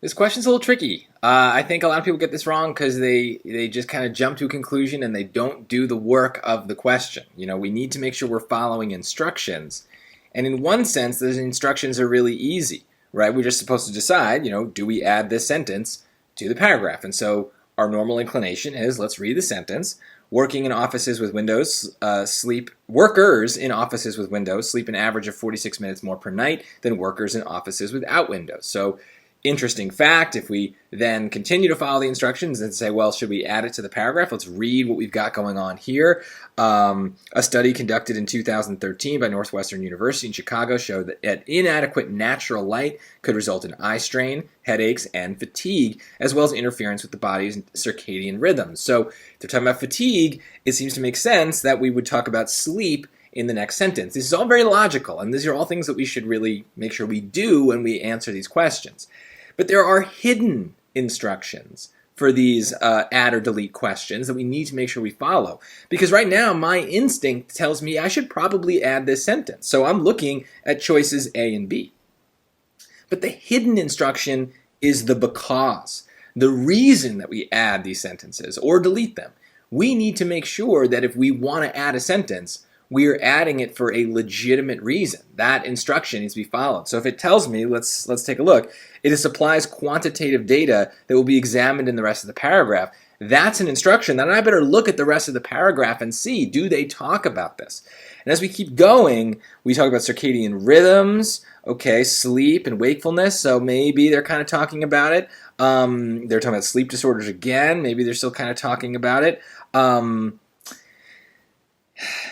This question's a little tricky. I think a lot of people get this wrong because they just kind of jump to a conclusion and they don't do the work of the question. You know, we need to make sure we're following instructions. And in one sense, those instructions are really easy, right? We're just supposed to decide, do we add this sentence to the paragraph? And so our normal inclination is, let's read the sentence. Working in offices with windows, workers in offices with windows sleep an average of 46 minutes more per night than workers in offices without windows. So interesting fact, if we then continue to follow the instructions and say, well, should we add it to the paragraph? Let's read what we've got going on here. A study conducted in 2013 by Northwestern University in Chicago showed that inadequate natural light could result in eye strain, headaches, and fatigue, as well as interference with the body's circadian rhythms. So if they're talking about fatigue, it seems to make sense that we would talk about sleep in the next sentence. This is all very logical, and these are all things that we should really make sure we do when we answer these questions. But there are hidden instructions for these add or delete questions that we need to make sure we follow. Because right now, my instinct tells me I should probably add this sentence. So I'm looking at choices A and B. But the hidden instruction is the because, the reason that we add these sentences or delete them. We need to make sure that if we want to add a sentence, we are adding it for a legitimate reason. That instruction needs to be followed. So if it tells me, let's take a look, it supplies quantitative data that will be examined in the rest of the paragraph. That's an instruction. Then I better look at the rest of the paragraph and see, do they talk about this? And as we keep going, we talk about circadian rhythms, okay, sleep and wakefulness. So maybe they're kind of talking about it. They're talking about sleep disorders again. Maybe they're still kind of talking about it.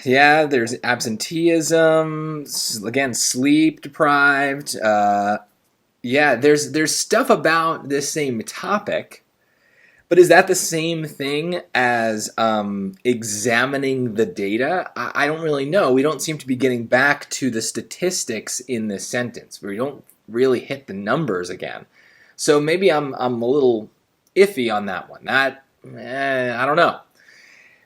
Yeah, there's absenteeism, again, sleep deprived. Yeah, there's stuff about this same topic, but is that the same thing as examining the data? I don't really know. We don't seem to be getting back to the statistics in this sentence. We don't really hit the numbers again. So maybe I'm a little iffy on that one. I don't know.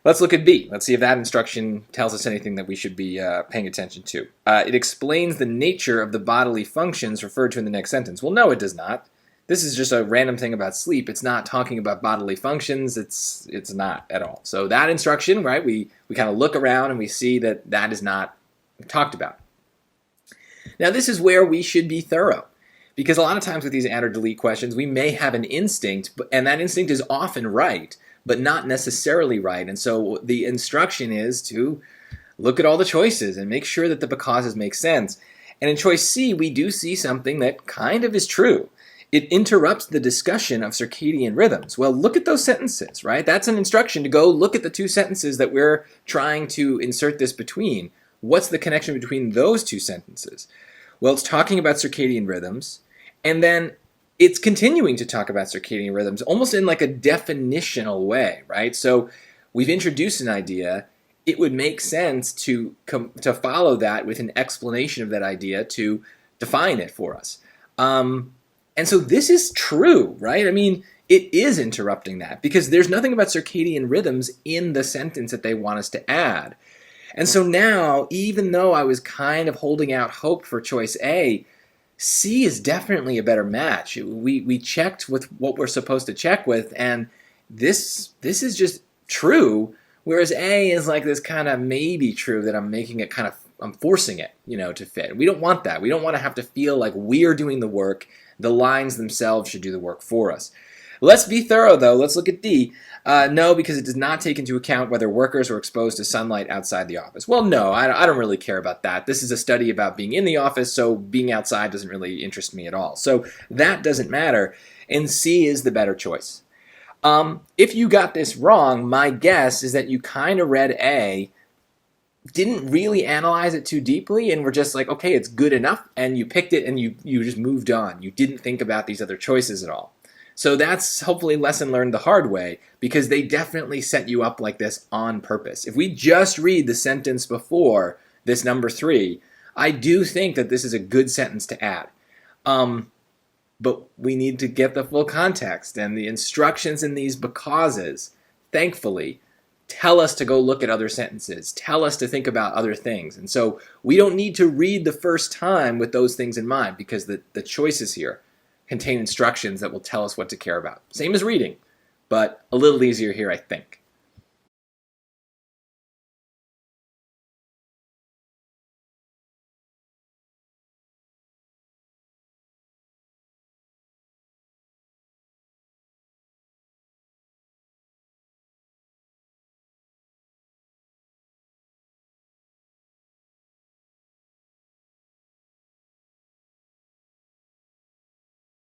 Let's look at B. Let's see if that instruction tells us anything that we should be paying attention to. It explains the nature of the bodily functions referred to in the next sentence. Well, no, it does not. This is just a random thing about sleep. It's not talking about bodily functions. It's not at all. So that instruction, right, we kind of look around and we see that that is not talked about. Now, this is where we should be thorough. Because a lot of times with these add or delete questions, we may have an instinct, and that instinct is often right, but not necessarily right. And so the instruction is to look at all the choices and make sure that the becauses make sense. And in choice C, we do see something that kind of is true. It interrupts the discussion of circadian rhythms. Well, look at those sentences, right? That's an instruction to go look at the two sentences that we're trying to insert this between. What's the connection between those two sentences? Well, it's talking about circadian rhythms, and then it's continuing to talk about circadian rhythms almost in like a definitional way, right? So we've introduced an idea. It would make sense to follow that with an explanation of that idea to define it for us. And so this is true, right? I mean, it is interrupting that because there's nothing about circadian rhythms in the sentence that they want us to add. And so now, even though I was kind of holding out hope for choice A, C is definitely a better match. We checked with what we're supposed to check with, and this is just true, whereas A is like this kind of maybe true that I'm forcing it, to fit. We don't want that. We don't want to have to feel like we're doing the work. The lines themselves should do the work for us. Let's be thorough, though. Let's look at D. No, because it does not take into account whether workers are exposed to sunlight outside the office. Well, no, I don't really care about that. This is a study about being in the office, so being outside doesn't really interest me at all. So that doesn't matter, and C is the better choice. If you got this wrong, my guess is that you kind of read A, didn't really analyze it too deeply, and were just like, okay, it's good enough, and you picked it, and you just moved on. You didn't think about these other choices at all. So that's hopefully lesson learned the hard way, because they definitely set you up like this on purpose. If we just read the sentence before this number 3, I do think that this is a good sentence to add. But we need to get the full context, and the instructions in these becauses, thankfully, tell us to go look at other sentences, tell us to think about other things. And so we don't need to read the first time with those things in mind, because the choices here contain instructions that will tell us what to care about. Same as reading, but a little easier here, I think.